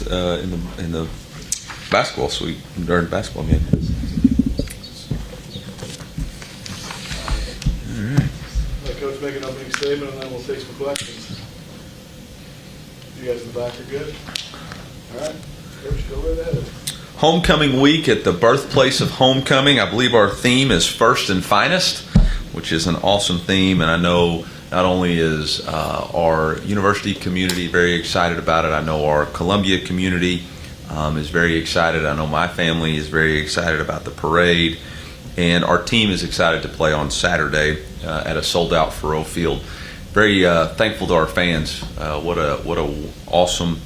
Wildcats in the basketball suite during the basketball game. Let Coach make an opening statement, and then we'll take some questions. You guys in the back are good? All right, Coach, go right ahead. Homecoming week at the birthplace of homecoming. I believe our theme is First and Finest, which is an awesome theme, and I know not only is our university community very excited about it, I know our Columbia community is very excited. I know my family is very excited about the parade, and our team is excited to play on Saturday at a sold-out Faurot Field. Very thankful to our fans. What a awesome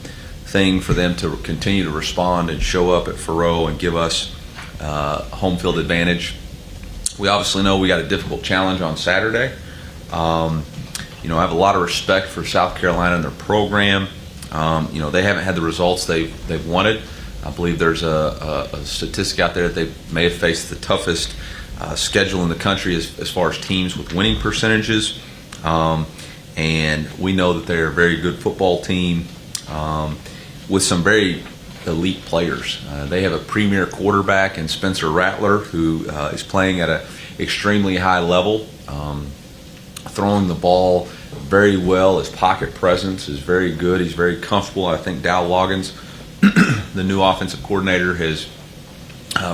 thing for them to continue to respond and show up at Faurot and give us home field advantage. We obviously know we got a difficult challenge on Saturday. I have a lot of respect for South Carolina and their program. They haven't had the results they've wanted. I believe there's a statistic out there that they may have faced the toughest schedule in the country as far as teams with winning percentages. And we know that they're a very good football team with some very elite players. They have a premier quarterback in Spencer Rattler who is playing at an extremely high level, throwing the ball very well. His pocket presence is very good. He's very comfortable. I think Dow Loggins, the new offensive coordinator, has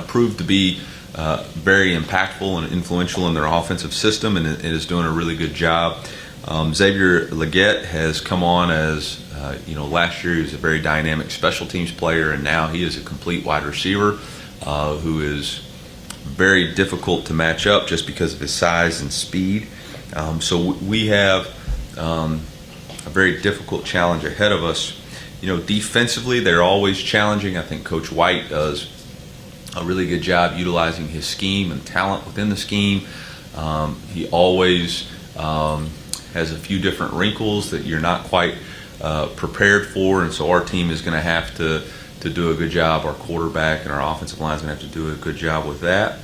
proved to be very impactful and influential in their offensive system, and is doing a really good job. Xavier Leggett has come on as, last year he was a very dynamic special teams player, and now he is a complete wide receiver who is very difficult to match up just because of his size and speed. So we have a very difficult challenge ahead of us. Defensively, they're always challenging. I think Coach White does a really good job utilizing his scheme and talent within the scheme. He always has a few different wrinkles that you're not quite prepared for, and so our team is going to have to do a good job. Our quarterback and our offensive line is going to have to do a good job with that.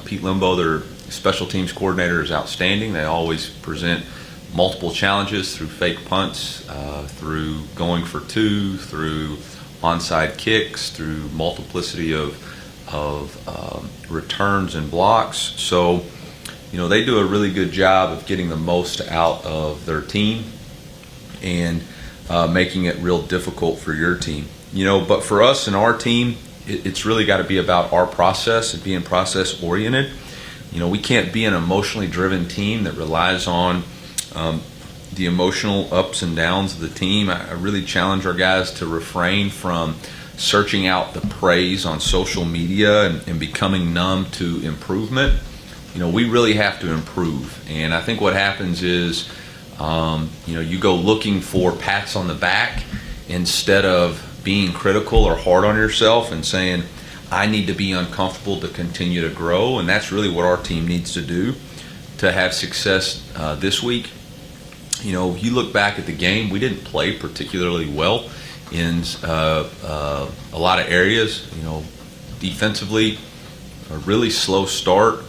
Pete Limbo, their special teams coordinator, is outstanding. They always present multiple challenges through fake punts, through going for two, through onside kicks, through multiplicity of returns and blocks. So, they do a really good job of getting the most out of their team and making it real difficult for your team. But for us and our team, it's really got to be about our process and being process oriented. We can't be an emotionally driven team that relies on the emotional ups and downs of the team. I really challenge our guys to refrain from searching out the praise on social media and becoming numb to improvement. We really have to improve. And I think what happens is, you go looking for pats on the back instead of being critical or hard on yourself and saying, I need to be uncomfortable to continue to grow. And that's really what our team needs to do to have success this week. You look back at the game, we didn't play particularly well in a lot of areas. Defensively, a really slow start.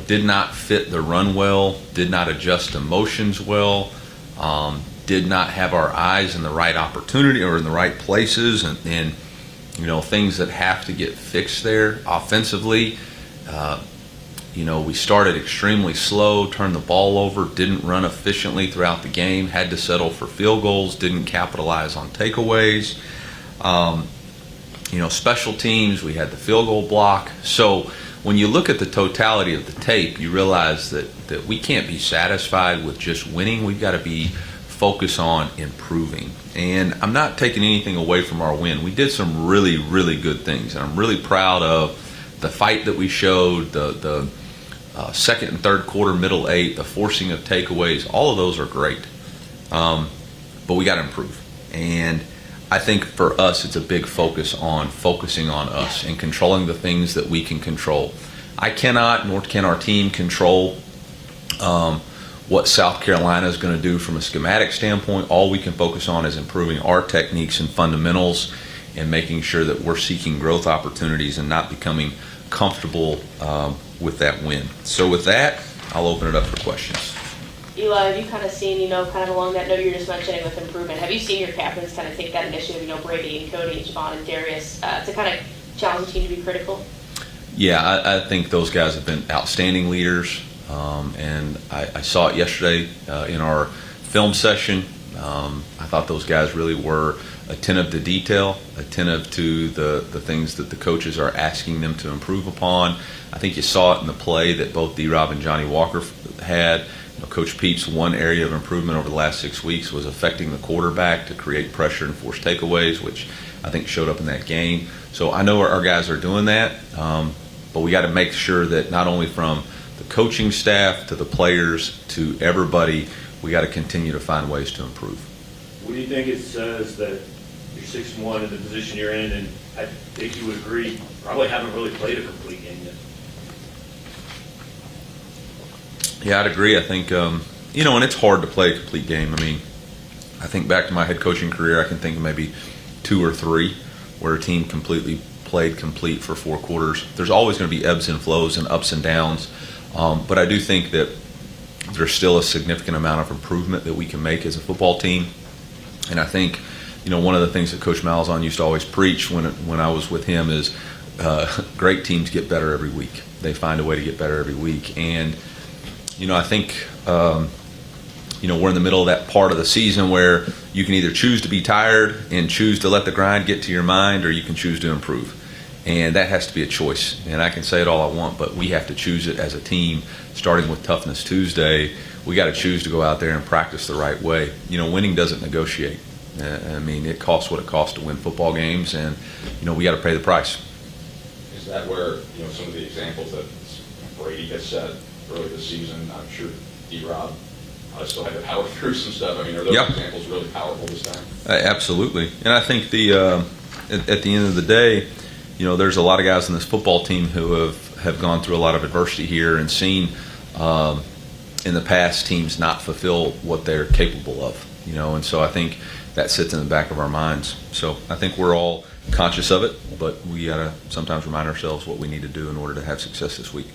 Did not fit the run well, did not adjust emotions well, did not have our eyes in the right opportunity or in the right places, and things that have to get fixed there. Offensively, we started extremely slow, turned the ball over, didn't run efficiently throughout the game, had to settle for field goals, didn't capitalize on takeaways. Special teams, we had the field goal block. So when you look at the totality of the tape, you realize that we can't be satisfied with just winning. We've got to be focused on improving. And I'm not taking anything away from our win. We did some really, really good things, and I'm really proud of the fight that we showed, the second and third quarter, middle eight, the forcing of takeaways. All of those are great, but we got to improve. And I think for us, it's a big focusing on us and controlling the things that we can control. I cannot, nor can our team, control what South Carolina is going to do from a schematic standpoint. All we can focus on is improving our techniques and fundamentals and making sure that we're seeking growth opportunities and not becoming comfortable with that win. So with that, I'll open it up for questions. Eli, have you kind of seen, kind of along that note you're just mentioning with improvement, have you seen your captains kind of take that initiative, Brady and Cody and Javon and Darius, to kind of challenge the team to be critical? Yeah, I think those guys have been outstanding leaders, and I saw it yesterday in our film session. I thought those guys really were attentive to detail, attentive to the things that the coaches are asking them to improve upon. I think you saw it in the play that both D-Rob and Johnny Walker had. Coach Pete's one area of improvement over the last 6 weeks was affecting the quarterback to create pressure and force takeaways, which I think showed up in that game. So I know our guys are doing that, but we got to make sure that not only from the coaching staff to the players to everybody, we got to continue to find ways to improve. What do you think it says that you're 6-1 in the position you're in, and I think you would agree, probably haven't really played a complete game yet? Yeah, I'd agree. I think, and it's hard to play a complete game. I mean, I think back to my head coaching career, I can think of maybe 2 or 3 where a team completely played complete for 4 quarters. There's always going to be ebbs and flows and ups and downs, but I do think that there's still a significant amount of improvement that we can make as a football team. And I think, one of the things that Coach Malzahn used to always preach when I was with him is great teams get better every week. They find a way to get better every week. And, I think, we're in the middle of that part of the season where you can either choose to be tired and choose to let the grind get to your mind, or you can choose to improve. And that has to be a choice. And I can say it all I want, but we have to choose it as a team, starting with Toughness Tuesday. We got to choose to go out there and practice the right way. Winning doesn't negotiate. I mean, it costs what it costs to win football games, and, we got to pay the price. Is that where, some of the examples that Brady has set early this season, I'm sure D-Rob still had to power through some stuff. I mean, are those examples really powerful this time? Absolutely. And I think at the end of the day, there's a lot of guys in this football team who have gone through a lot of adversity here and seen in the past teams not fulfill what they're capable of, and so I think that sits in the back of our minds. So I think we're all conscious of it, but we got to sometimes remind ourselves what we need to do in order to have success this week.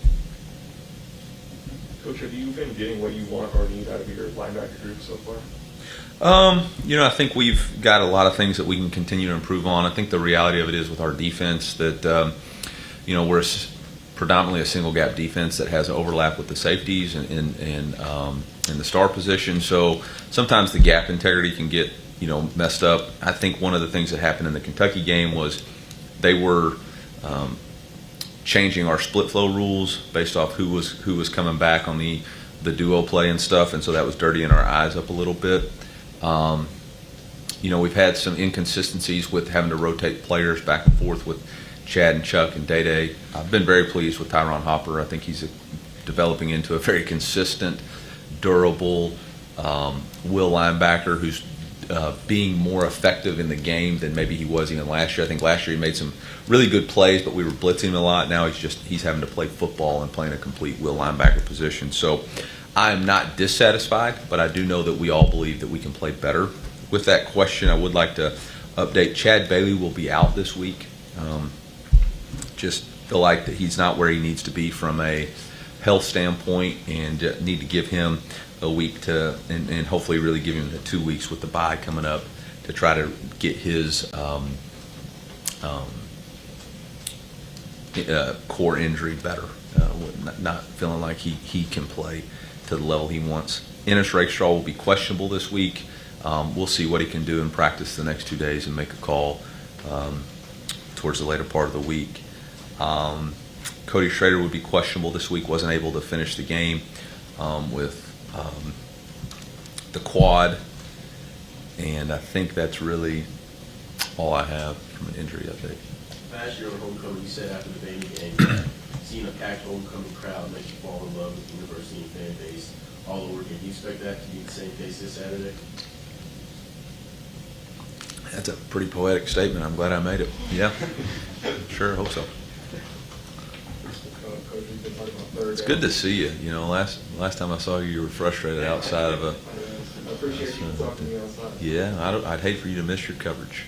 Coach, have you been getting what you want or need out of your linebacker group so far? I think we've got a lot of things that we can continue to improve on. I think the reality of it is with our defense that, we're predominantly a single gap defense that has overlap with the safeties and in the star position. So sometimes the gap integrity can get, messed up. I think one of the things that happened in the Kentucky game was they were changing our split flow rules based off who was coming back on the duo play and stuff, and so that was dirtying our eyes up a little bit. We've had some inconsistencies with having to rotate players back and forth with Chad and Chuck and Day. I've been very pleased with Tyron Hopper. I think he's developing into a very consistent, durable will linebacker who's being more effective in the game than maybe he was even last year. I think last year he made some really good plays, but we were blitzing him a lot. Now he's having to play football and playing a complete will linebacker position. So I'm not dissatisfied, but I do know that we all believe that we can play better. With that question, I would like to update. Chad Bailey will be out this week. Just feel like that he's not where he needs to be from a health standpoint, and need to give him a week and hopefully really give him the 2 weeks with the bye coming up to try to get his core injury better. Not feeling like he can play to the level he wants. Ennis Rakestraw will be questionable this week. We'll see what he can do in practice the next 2 days and make a call towards the later part of the week. Cody Schrader would be questionable this week, wasn't able to finish the game with the quad, and I think that's really all I have from an injury update. Last year on homecoming, you said after the Baby game, seeing a packed homecoming crowd makes you fall in love with the university and fan base all over again. Do you expect that to be the same case this Saturday? That's a pretty poetic statement. I'm glad I made it. Yeah, sure, hope so. Coach, we've been talking about third It's down. good to see you. Last time I saw you, you were frustrated outside of a. I appreciate you talking to me outside. Yeah, I'd hate for you to miss your coverage.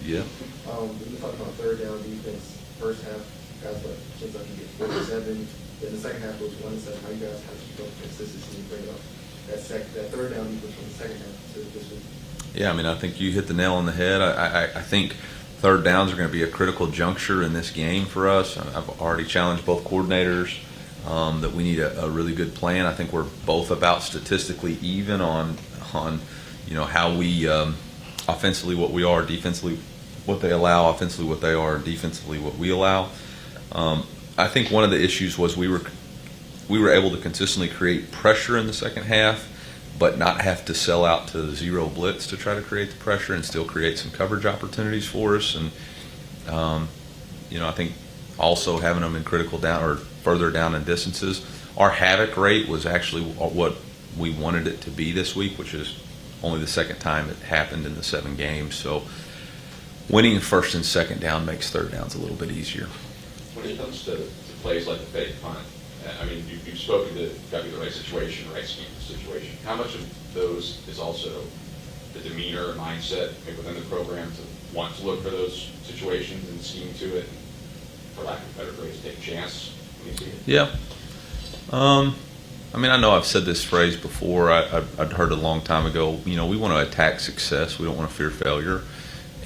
Yeah. We've been talking about third down defense. First half, guys let Kentucky get 47. Then the second half was 1-7. How you guys have to keep up consistency and bring it up? that third down defense from the second half to this week. Yeah, I mean, I think you hit the nail on the head. I think third downs are going to be a critical juncture in this game for us. I've already challenged both coordinators that we need a really good plan. I think we're both about statistically even on how we offensively what we are, defensively what they allow, offensively what they are, and defensively what we allow. I think one of the issues was we were able to consistently create pressure in the second half, but not have to sell out to zero blitz to try to create the pressure and still create some coverage opportunities for us. And I think also having them in critical down or further down in distances. Our havoc rate was actually what we wanted it to be this week, which is only the second time it happened in the 7 games. So winning first and second down makes third downs a little bit easier. When it comes to plays like the fake punt, I mean, you've spoken to got to be the right situation, right scheme situation. How much of those is also the demeanor and mindset maybe within the program to want to look for those situations and scheme to it, and, for lack of a better phrase, take a chance when you see it? Yeah. I mean, I know I've said this phrase before. I'd heard it a long time ago. We want to attack success. We don't want to fear failure.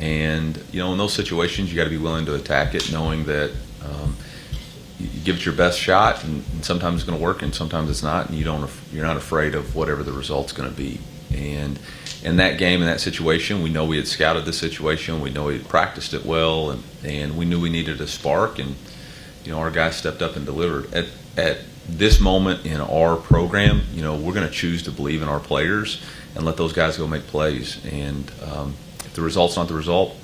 And, in those situations, you got to be willing to attack it, knowing that you give it your best shot, and sometimes it's going to work, and sometimes it's not, and you're not afraid of whatever the result's going to be. And in that game, in that situation, we know we had scouted the situation, we know we had practiced it well, and we knew we needed a spark, and our guys stepped up and delivered. At this moment in our program, we're going to choose to believe in our players and let those guys go make plays. And if the result's not the result,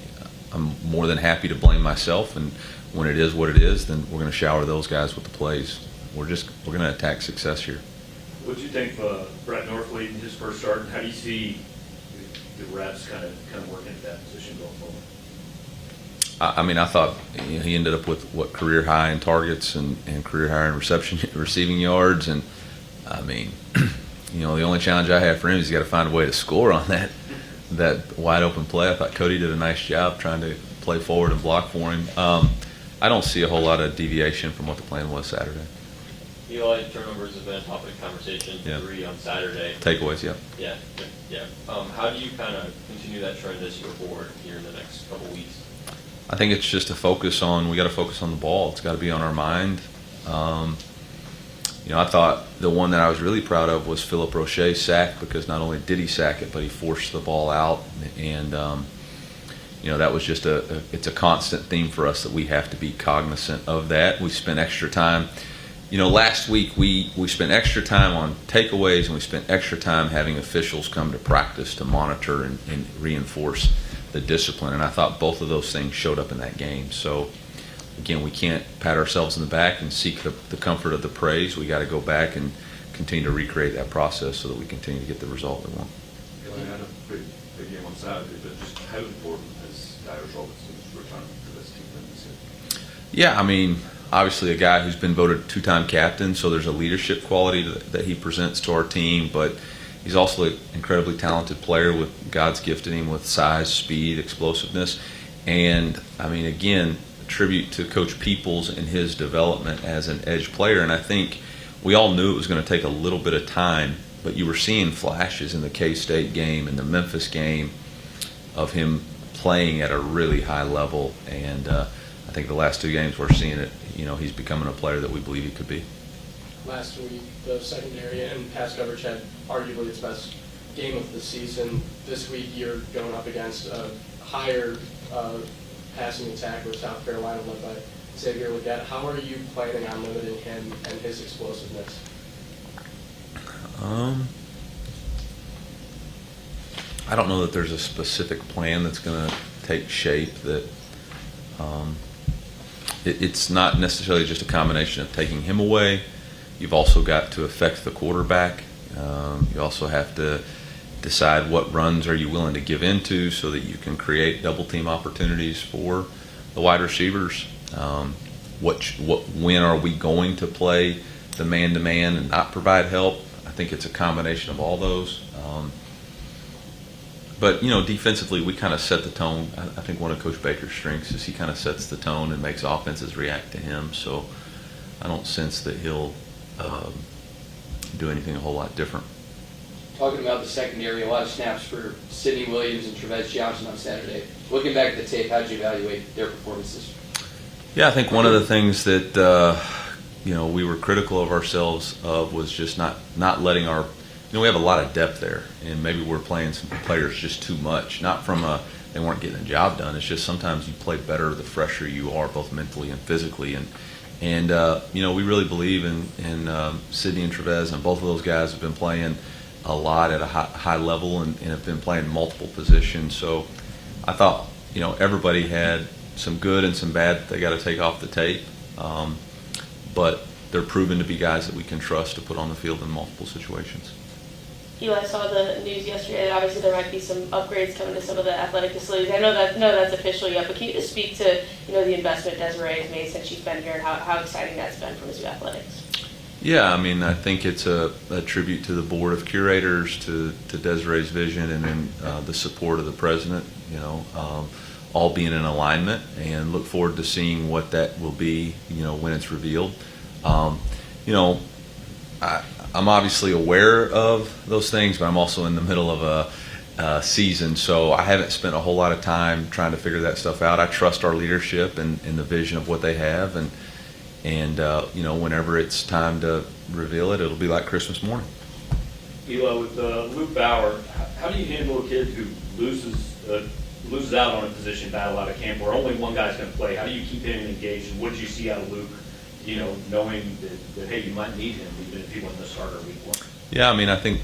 I'm more than happy to blame myself. And when it is what it is, then we're going to shower those guys with the plays. We're going to attack success here. What do you think of Brett Northleaf in his first start, and how do you see the reps kind of working at that position going forward? I mean, I thought he ended up with career high in targets and career high in receiving yards, and I mean, the only challenge I have for him is he's got to find a way to score on that wide open play. I thought Cody did a nice job trying to play forward and block for him. I don't see a whole lot of deviation from what the plan was Saturday. Eli, turnovers have been a topic of conversation. Yeah. 3 on Saturday. Takeaways, yeah. Yeah. How do you kind of continue that trend as you go forward here in the next couple weeks? I think it's just we got to focus on the ball. It's got to be on our mind. I thought the one that I was really proud of was Philip Roche's sack, because not only did he sack it, but he forced the ball out. And, that was just it's a constant theme for us that we have to be cognizant of that. We spent extra time. Last week we spent extra time on takeaways, and we spent extra time having officials come to practice to monitor and reinforce the discipline. And I thought both of those things showed up in that game. So, again, we can't pat ourselves in the back and seek the comfort of the praise. We got to go back and continue to recreate that process so that we continue to get the result we want. Eli had a big game on Saturday, but just how important has Darius Robinson's return to this team been this year? Yeah, I mean, obviously a guy who's been voted 2-time captain, so there's a leadership quality that he presents to our team, but he's also an incredibly talented player with God's gifted him with size, speed, explosiveness. And, I mean, again, a tribute to Coach Peoples and his development as an edge player. And I think we all knew it was going to take a little bit of time, but you were seeing flashes in the K-State game and the Memphis game of him playing at a really high level. And I think the last 2 games we're seeing it, he's becoming a player that we believe he could be. Last week, the secondary and pass coverage had arguably its best game of the season. This week, you're going up against a higher passing attack with South Carolina led by Xavier Legette. How are you planning on limiting him and his explosiveness? I don't know that there's a specific plan that's going to take shape. That it's not necessarily just a combination of taking him away. You've also got to affect the quarterback. You also have to decide what runs are you willing to give into so that you can create double team opportunities for the wide receivers. When are we going to play the man-to-man and not provide help? I think it's a combination of all those. But, defensively, we kind of set the tone. I think one of Coach Baker's strengths is he kind of sets the tone and makes offenses react to him. So I don't sense that he'll do anything a whole lot different. talking about the secondary, a lot of snaps for Sidney Williams and Trevez Johnson on Saturday. Looking back at the tape, how did you evaluate their performances? Yeah, I think one of the things that we were critical of ourselves of was just not letting our, we have a lot of depth there, and maybe we're playing some players just too much. Not from they weren't getting the job done. It's just sometimes you play better the fresher you are, both mentally and physically. And we really believe in Sidney and Trevez, and both of those guys have been playing a lot at a high level and have been playing multiple positions. So I thought everybody had some good and some bad that they got to take off the tape, but they're proven to be guys that we can trust to put on the field in multiple situations. Eli, I saw the news yesterday that obviously there might be some upgrades coming to some of the athletic facilities. I know that's official yet, but can you just speak to the investment Desiree has made since she's been here and how exciting that's been for Mizzou athletics? Yeah, I think it's a tribute to the board of curators, to Desiree's vision, and then the support of the president. All being in alignment, and look forward to seeing what that will be. When it's revealed. I'm obviously aware of those things, but I'm also in the middle of a season, so I haven't spent a whole lot of time trying to figure that stuff out. I trust our leadership and the vision of what they have, and whenever it's time to reveal it, it'll be like Christmas morning. Eli, with Luke Bauer, how do you handle a kid who loses out on a position battle out of camp where only one guy's going to play? How do you keep him engaged, and what did you see out of Luke, knowing that hey, you might need him even if he wasn't the starter week one? Yeah, I think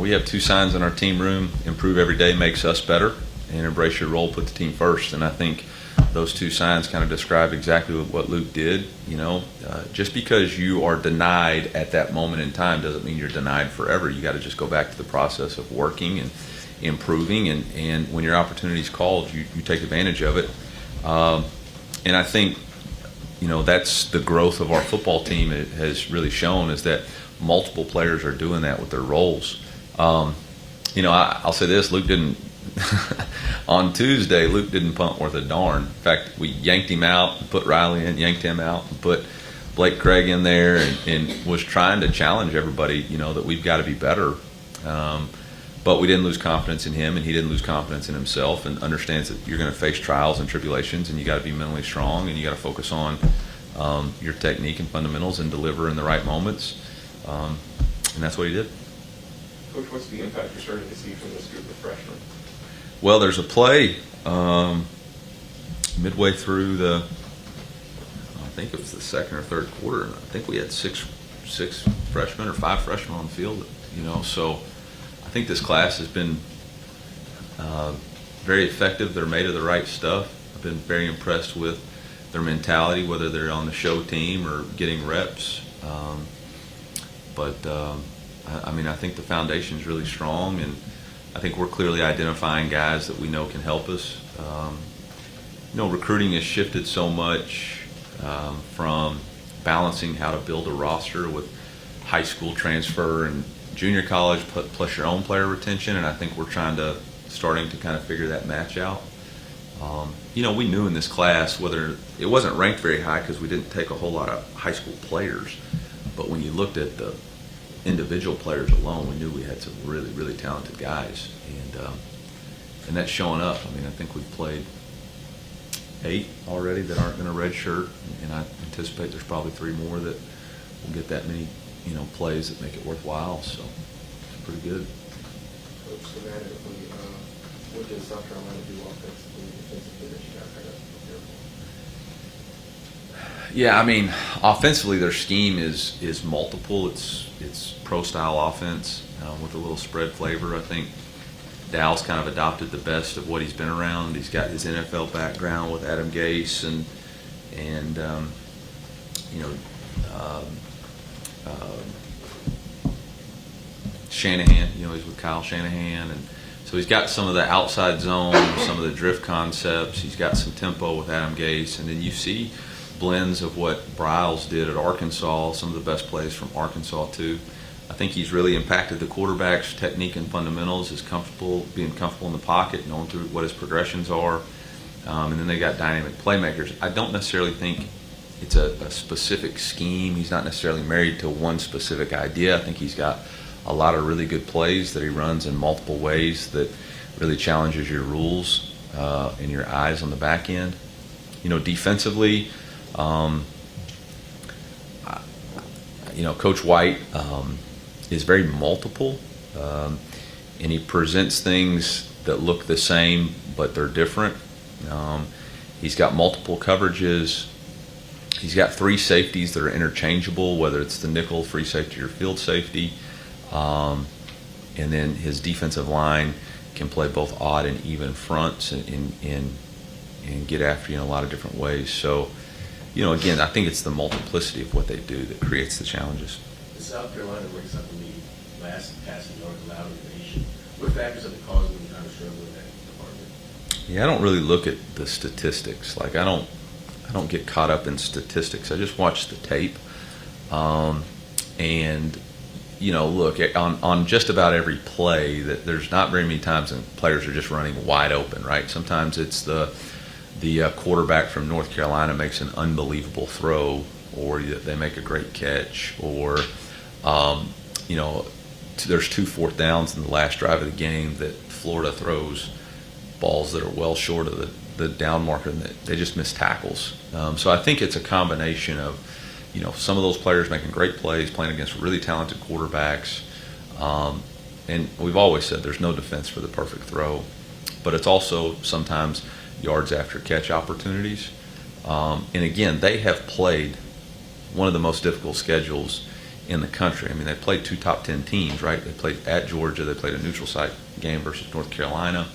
we have two signs in our team room: improve every day makes us better, and embrace your role, put the team first. And I think those two signs kind of describe exactly what Luke did. Just because you are denied at that moment in time doesn't mean you're denied forever. You got to just go back to the process of working and improving, and when your opportunity is called, you take advantage of it. And I think that's the growth of our football team. It has really shown is that multiple players are doing that with their roles. I'll say this: Luke didn't on Tuesday. Luke didn't punt worth a darn. In fact, we yanked him out, and put Riley in, yanked him out, and put Blake Craig in there, and was trying to challenge everybody. That we've got to be better. But we didn't lose confidence in him, and he didn't lose confidence in himself, and understands that you're going to face trials and tribulations, and you got to be mentally strong, and you got to focus on your technique and fundamentals and deliver in the right moments. And that's what he did. Coach, what's the impact you're starting to see from this group of freshmen? Well, there's a play midway through I think it was the second or third quarter. I think we had six freshmen or 5 freshmen on the field. So I think this class has been very effective. They're made of the right stuff. I've been very impressed with their mentality, whether they're on the show team or getting reps. I think the foundation is really strong, and I think we're clearly identifying guys that we know can help us. Recruiting has shifted so much from balancing how to build a roster with high school transfer and junior college plus your own player retention, and I think we're starting to kind of figure that match out. We knew in this class, whether it wasn't ranked very high because we didn't take a whole lot of high school players, but when you looked at the individual players alone, we knew we had some really, really talented guys, and that's showing up. I think we've played 8 already that aren't going to redshirt, and I anticipate there's probably 3 more that will get that many plays that make it worthwhile, so it's pretty good. Coach, schematically, what does South Carolina do offensively, defensively that you guys had to prepare for? Yeah, offensively their scheme is multiple. It's pro-style offense with a little spread flavor. I think Dow's kind of adopted the best of what he's been around. He's got his NFL background with Adam Gase and Shanahan. He's with Kyle Shanahan, and so he's got some of the outside zone, some of the drift concepts. He's got some tempo with Adam Gase, and then you see blends of what Bryles did at Arkansas, some of the best plays from Arkansas too. I think he's really impacted the quarterback's technique and fundamentals, being comfortable in the pocket, knowing through what his progressions are. And then they got dynamic playmakers. I don't necessarily think it's a specific scheme. He's not necessarily married to one specific idea. I think he's got a lot of really good plays that he runs in multiple ways that really challenges your rules and your eyes on the back end. Defensively, Coach White is very multiple, and he presents things that look the same, but they're different. He's got multiple coverages. He's got 3 safeties that are interchangeable, whether it's the nickel, free safety, or field safety. And then his defensive line can play both odd and even fronts and get after you in a lot of different ways. So, again, I think it's the multiplicity of what they do that creates the challenges. South Carolina ranks up in the last passing yards allowed in the nation. What factors have caused them to kind of struggle in that department? Yeah, I don't really look at the statistics. Like, I don't get caught up in statistics. I just watch the tape. And, look, on just about every play, that there's not very many times when players are just running wide open, right? Sometimes it's the quarterback from North Carolina makes an unbelievable throw, or they make a great catch, or, there's 2 4th downs in the last drive of the game that Florida throws balls that are well short of the down marker, and they just miss tackles. So I think it's a combination of, some of those players making great plays, playing against really talented quarterbacks. And we've always said there's no defense for the perfect throw, but it's also sometimes yards after catch opportunities. And again, they have played one of the most difficult schedules in the country. I mean, they played 2 top 10 teams, right? They played at Georgia. They played a neutral site game versus North Carolina.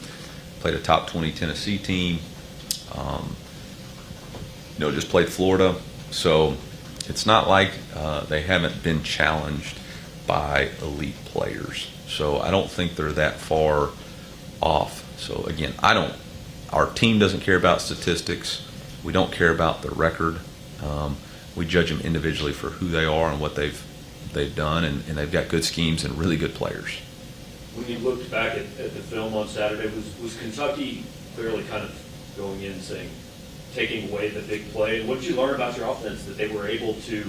Played a top 20 Tennessee team. Just played Florida. So it's not like they haven't been challenged by elite players. So I don't think they're that far off. So again, our team doesn't care about statistics. We don't care about the record. We judge them individually for who they are and what they've done, and they've got good schemes and really good players. When you looked back at the film on Saturday, was Kentucky clearly kind of going in saying, taking away the big play? And what did you learn about your offense that they were able to,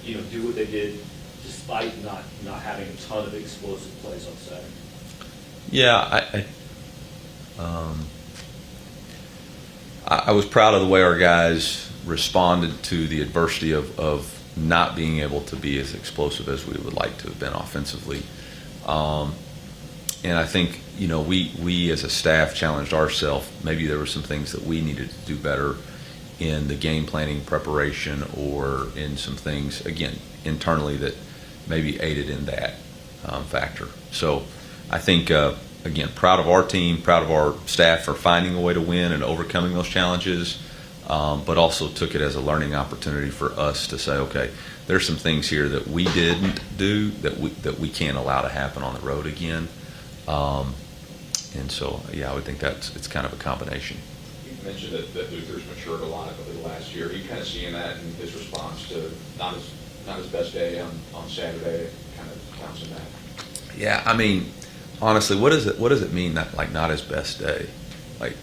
do what they did despite not having a ton of explosive plays on Saturday? Yeah, I was proud of the way our guys responded to the adversity of not being able to be as explosive as we would like to have been offensively. And I think, we as a staff challenged ourselves. Maybe there were some things that we needed to do better in the game planning preparation, or in some things, again, internally that maybe aided in that factor. So I think, again, proud of our team, proud of our staff for finding a way to win and overcoming those challenges, but also took it as a learning opportunity for us to say, okay, there's some things here that we didn't do that we can't allow to happen on the road again. And so, I would think it's kind of a combination. You mentioned that Luther's matured a lot over the last year. Are you kind of seeing that in his response to not his best day on Saturday, kind of bouncing back? Yeah, I mean, honestly, what does it mean not his best day? Like,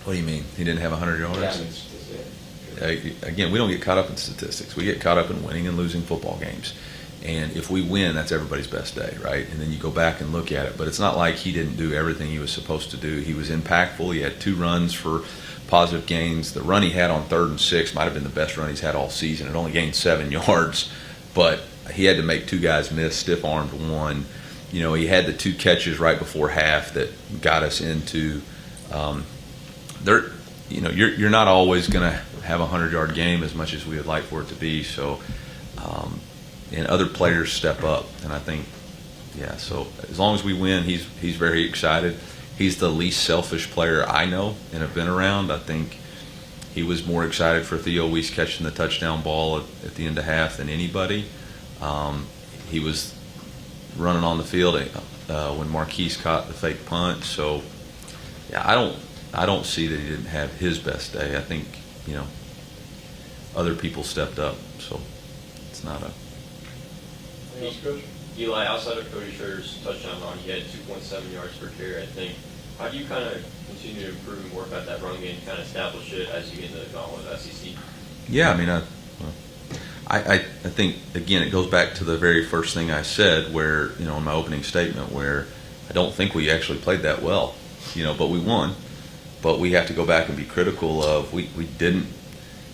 what do you mean? He didn't have 100 yards? Yeah, I mean, it's Again, we don't get caught up in statistics. We get caught up in winning and losing football games. And if we win, that's everybody's best day, right? And then you go back and look at it. But it's not like he didn't do everything he was supposed to do. He was impactful. He had 2 runs for positive gains. The run he had on 3rd and 6 might have been the best run he's had all season. It only gained 7 yards. But he had to make 2 guys miss, stiff-armed one. He had the 2 catches right before half that got us into you're not always going to have a 100-yard game as much as we would like for it to be. So, and other players step up, and I think, so as long as we win, he's very excited. He's the least selfish player I know and have been around. I think he was more excited for Theo Weiss catching the touchdown ball at the end of half than anybody. He was running on the field when Marquise caught the fake punt. So, I don't see that he didn't have his best day. I think, other people stepped up. So it's not a. Anything else, Coach? Eli, outside of Cody Schroeder's touchdown run, he had 2.7 yards per carry, I think. How do you kind of continue to improve and work out that run game, kind of establish it as you get into the gauntlet of SEC? Yeah, I mean, I think, again, it goes back to the very first thing I said where, in my opening statement, where I don't think we actually played that well, but we won. But we have to go back and be critical of, we didn't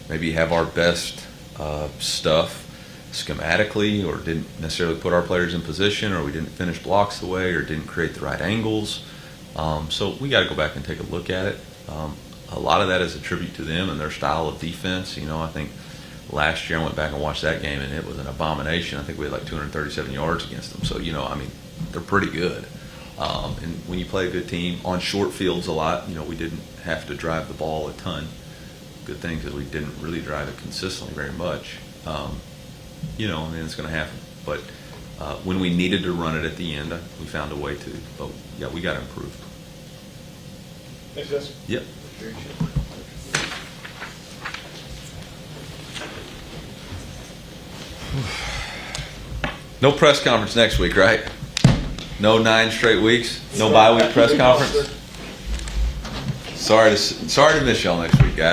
maybe have our best stuff schematically, or didn't necessarily put our players in position, or we didn't finish blocks the way, or didn't create the right angles. So we got to go back and take a look at it. A lot of that is a tribute to them and their style of defense. I think last year I went back and watched that game, and it was an abomination. I think we had like 237 yards against them. So, they're pretty good. And when you play a good team on short fields a lot, we didn't have to drive the ball a ton. Good thing is we didn't really drive it consistently very much. It's going to happen. But when we needed to run it at the end, we found a way to. But, yeah, we got to improve. Thanks, guys. Yep. No press conference next week, right? No 9 straight weeks? No bye week press conference? Sorry to miss y'all next week, guys.